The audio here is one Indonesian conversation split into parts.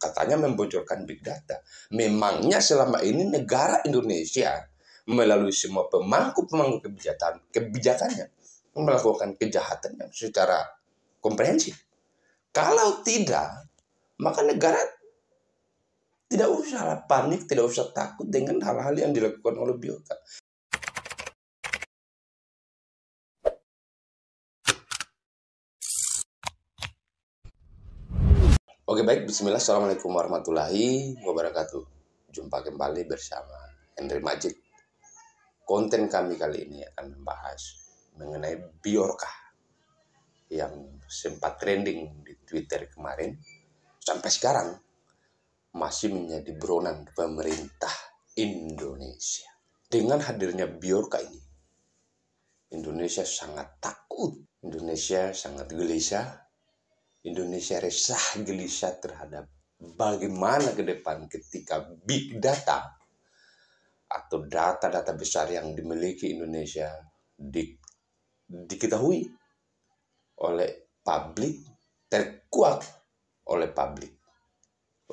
katanya membocorkan big data. Memangnya selama ini negara Indonesia melalui semua pemangku kebijakannya melakukan kejahatan yang secara komprehensif? Kalau tidak, maka negara tidak usah panik, tidak usah takut dengan hal-hal yang dilakukan oleh Bjorka. Oke baik, bismillah, assalamualaikum warahmatullahi wabarakatuh. Jumpa kembali bersama Henry Majid. Konten kami kali ini akan membahas mengenai Bjorka yang sempat trending di Twitter kemarin, sampai sekarang masih menjadi buronan pemerintah Indonesia. Dengan hadirnya Bjorka ini, Indonesia sangat takut, Indonesia sangat gelisah, Indonesia resah gelisah terhadap bagaimana ke depan ketika big data atau data-data besar yang dimiliki Indonesia diketahui oleh publik, terkuak oleh publik,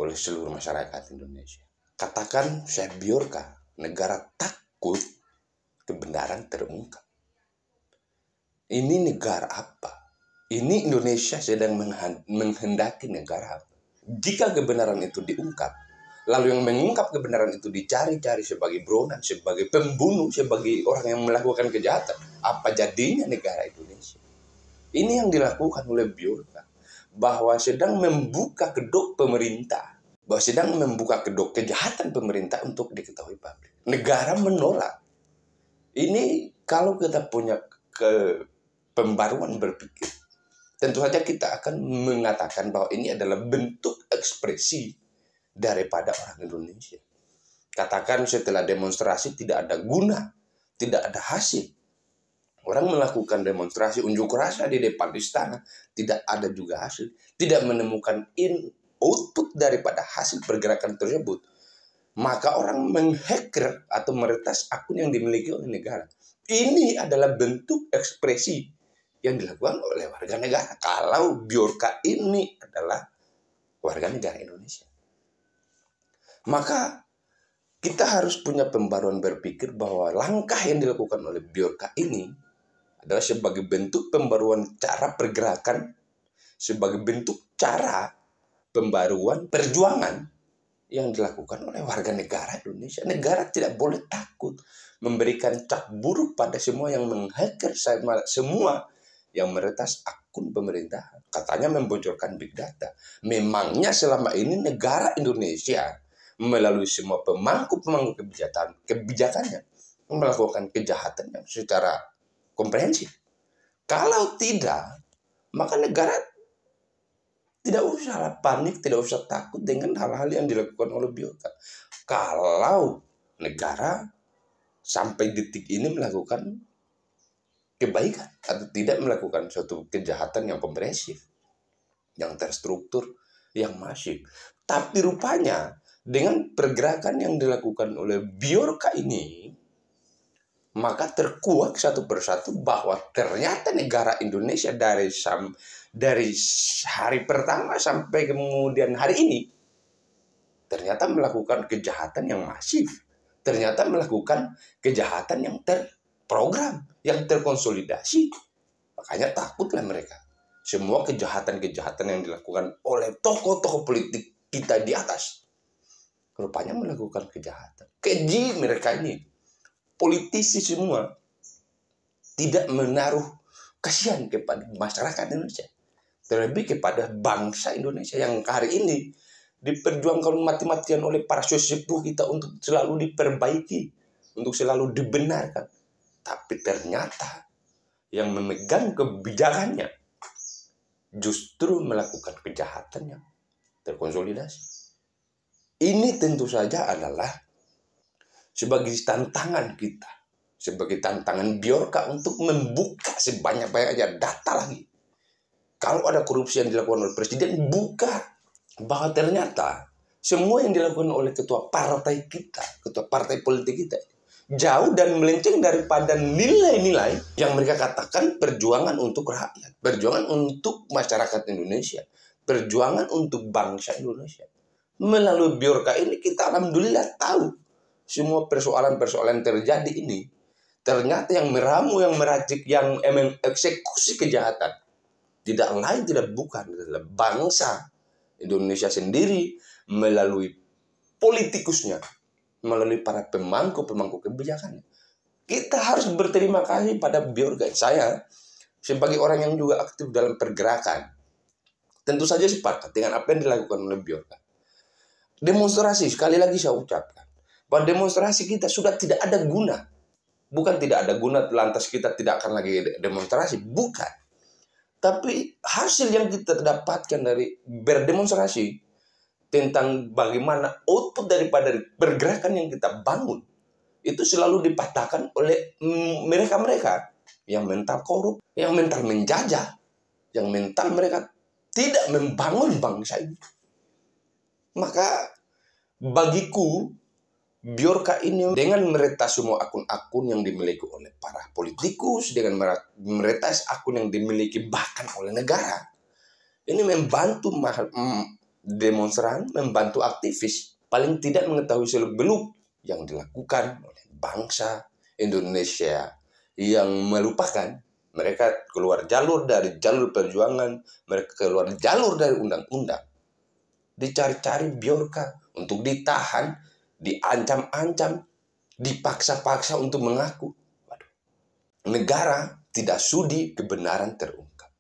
oleh seluruh masyarakat Indonesia. Katakan saya Bjorka, negara takut kebenaran terungkap. Ini negara apa? Ini Indonesia sedang menghendaki negara apa? Jika kebenaran itu diungkap, lalu yang mengungkap kebenaran itu dicari-cari sebagai buronan, sebagai pembunuh, sebagai orang yang melakukan kejahatan, apa jadinya negara Indonesia? Ini yang dilakukan oleh Bjorka, bahwa sedang membuka kedok pemerintah, bahwa sedang membuka kedok kejahatan pemerintah untuk diketahui publik. Negara menolak. Ini kalau kita punya pembaruan berpikir, tentu saja kita akan mengatakan bahwa ini adalah bentuk ekspresi daripada orang Indonesia. Katakan setelah demonstrasi tidak ada guna, tidak ada hasil. Orang melakukan demonstrasi unjuk rasa di depan istana, tidak ada juga hasil. Tidak menemukan output daripada hasil pergerakan tersebut. Maka orang menghacker atau meretas akun yang dimiliki oleh negara. Ini adalah bentuk ekspresi yang dilakukan oleh warga negara. Kalau Bjorka ini adalah warga negara Indonesia, maka kita harus punya pembaruan berpikir bahwa langkah yang dilakukan oleh Bjorka ini adalah sebagai bentuk pembaruan cara pergerakan, sebagai bentuk cara pembaruan perjuangan yang dilakukan oleh warga negara Indonesia. Negara tidak boleh takut memberikan cap buruk pada semua yang menghacker, semua yang meretas akun pemerintahan. Katanya membocorkan big data. Memangnya selama ini negara Indonesia melalui semua pemangku kebijakannya melakukan kejahatan yang secara komprehensif? Kalau tidak, maka negara tidak usah panik, tidak usah takut dengan hal-hal yang dilakukan oleh Bjorka. Kalau negara sampai detik ini melakukan kebaikan atau tidak melakukan suatu kejahatan yang komprehensif, yang terstruktur, yang masif. Tapi rupanya dengan pergerakan yang dilakukan oleh Bjorka ini, maka terkuak satu persatu bahwa ternyata negara Indonesia dari hari pertama sampai kemudian hari ini ternyata melakukan kejahatan yang masif, ternyata melakukan kejahatan yang terprogram, yang terkonsolidasi. Makanya takutlah mereka. Semua kejahatan-kejahatan yang dilakukan oleh tokoh-tokoh politik kita di atas, rupanya melakukan kejahatan. Keji mereka ini, politisi semua, tidak menaruh kasihan kepada masyarakat Indonesia, terlebih kepada bangsa Indonesia yang hari ini diperjuangkan mati-matian oleh para sesepuh kita untuk selalu diperbaiki, untuk selalu dibenarkan. Tapi ternyata yang memegang kebijakannya justru melakukan kejahatan yang terkonsolidasi. Ini tentu saja adalah sebagai tantangan kita, sebagai tantangan Bjorka untuk membuka sebanyak-banyaknya data lagi. Kalau ada korupsi yang dilakukan oleh presiden, buka bahwa ternyata semua yang dilakukan oleh ketua partai kita, ketua partai politik kita, jauh dan melenceng daripada nilai-nilai yang mereka katakan perjuangan untuk rakyat, perjuangan untuk masyarakat Indonesia, perjuangan untuk bangsa Indonesia. Melalui Biorka ini kita alhamdulillah tahu semua persoalan-persoalan terjadi ini. Ternyata yang meramu, yang meracik, yang mengeksekusi kejahatan tidak lain tidak bukan adalah bangsa Indonesia sendiri melalui politikusnya, melalui para pemangku kebijakan. Kita harus berterima kasih pada Biorka. Saya sebagai orang yang juga aktif dalam pergerakan, tentu saja sepakat dengan apa yang dilakukan oleh Biorka. Demonstrasi, sekali lagi saya ucapkan, bahwa demonstrasi kita sudah tidak ada guna. Bukan tidak ada guna, lantas kita tidak akan lagi demonstrasi. Bukan. Tapi hasil yang kita dapatkan dari berdemonstrasi tentang bagaimana output daripada pergerakan yang kita bangun, itu selalu dipatahkan oleh mereka-mereka yang mental korup, yang mental menjajah, yang mental mereka tidak membangun bangsa ini. Maka bagiku Biorka ini dengan meretas semua akun-akun yang dimiliki oleh para politikus, dengan meretas akun yang dimiliki bahkan oleh negara, ini membantu demonstran, membantu aktivis, paling tidak mengetahui seluk-beluk yang dilakukan oleh bangsa Indonesia yang melupakan mereka keluar jalur dari jalur perjuangan, mereka keluar jalur dari undang-undang. Dicari-cari Biorka untuk ditahan, diancam-ancam, dipaksa-paksa untuk mengaku. Waduh. Negara tidak sudi kebenaran terungkap.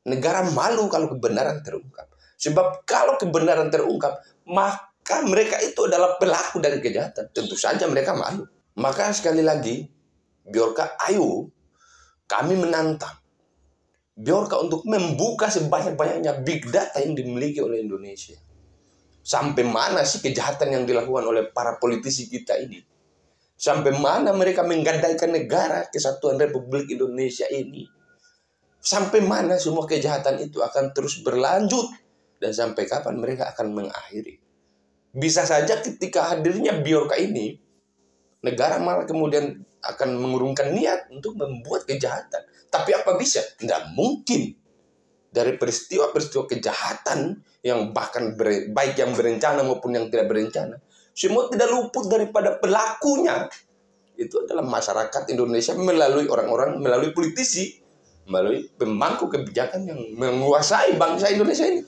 Negara malu kalau kebenaran terungkap. Sebab kalau kebenaran terungkap, maka mereka itu adalah pelaku dari kejahatan. Tentu saja mereka malu. Maka sekali lagi, Biorka, ayo kami menantang Biorka untuk membuka sebanyak-banyaknya big data yang dimiliki oleh Indonesia. Sampai mana sih kejahatan yang dilakukan oleh para politisi kita ini? Sampai mana mereka menggadaikan negara kesatuan Republik Indonesia ini? Sampai mana semua kejahatan itu akan terus berlanjut? Dan sampai kapan mereka akan mengakhiri? Bisa saja ketika hadirnya Biorka ini, negara malah kemudian akan mengurungkan niat untuk membuat kejahatan. Tapi apa bisa? Tidak mungkin. Dari peristiwa-peristiwa kejahatan yang bahkan baik yang berencana maupun yang tidak berencana, semua tidak luput daripada pelakunya. Itu adalah masyarakat Indonesia melalui orang-orang, melalui politisi, melalui pemangku kebijakan yang menguasai bangsa Indonesia ini.